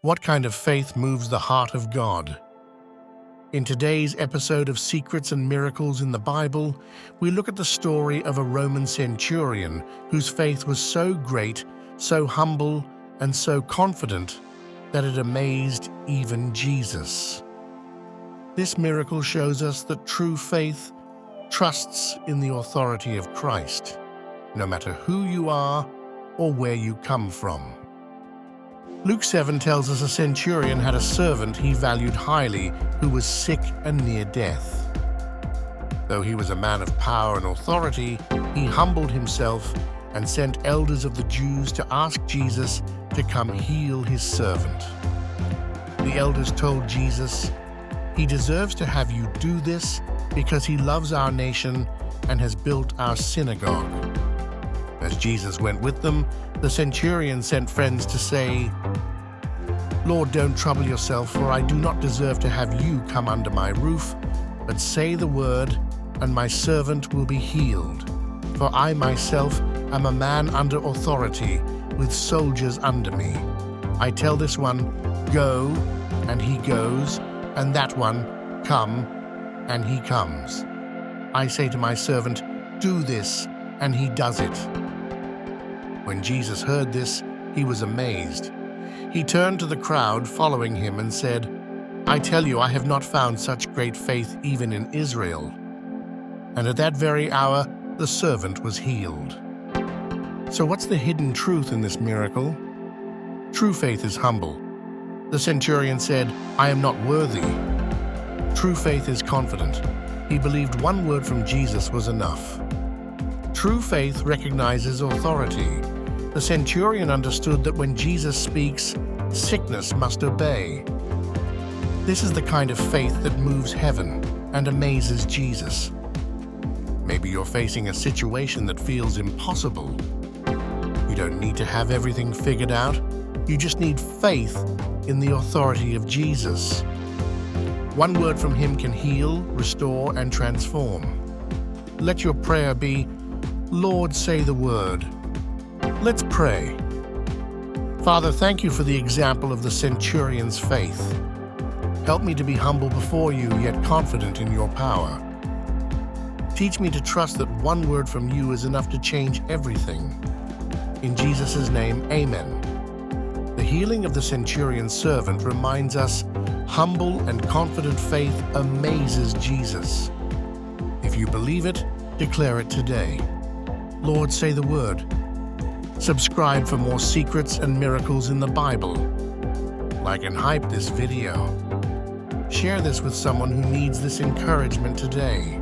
What kind of faith moves the heart of God? In today's episode of Secrets and Miracles in the Bible, we look at the story of a Roman centurion whose faith was so great, so humble, and so confident that it amazed even Jesus. This miracle shows us that true faith trusts in the authority of Christ, no matter who you are or where you come from. Luke 7 tells us a centurion had a servant he valued highly who was sick and near death. Though he was a man of power and authority, he humbled himself and sent elders of the Jews to ask Jesus to come heal his servant. The elders told Jesus, "He deserves to have you do this because he loves our nation and has built our synagogue." As Jesus went with them, the centurion sent friends to say, "Lord, don't trouble yourself, for I do not deserve to have you come under my roof, but say the word, and my servant will be healed. For I myself am a man under authority, with soldiers under me. I tell this one, 'Go,' and he goes, and that one, 'Come,' and he comes. I say to my servant, 'Do this,' and he does it." When Jesus heard this, he was amazed. He turned to the crowd following him and said, "I tell you, I have not found such great faith even in Israel." And at that very hour, the servant was healed. So what's the hidden truth in this miracle? True faith is humble. The centurion said, "I am not worthy." True faith is confident. He believed one word from Jesus was enough. True faith recognizes authority. The centurion understood that when Jesus speaks, sickness must obey. This is the kind of faith that moves heaven and amazes Jesus. Maybe you're facing a situation that feels impossible. You don't need to have everything figured out. You just need faith in the authority of Jesus. One word from him can heal, restore, and transform. Let your prayer be, "Lord, say the word." Let's pray. Father, thank you for the example of the centurion's faith. Help me to be humble before you, yet confident in your power. Teach me to trust that one word from you is enough to change everything. In Jesus' name, amen. The healing of the centurion's servant reminds us humble and confident faith amazes Jesus. If you believe it, declare it today. Lord, say the word. Subscribe for more secrets and miracles in the Bible. Like and hype this video. Share this with someone who needs this encouragement today.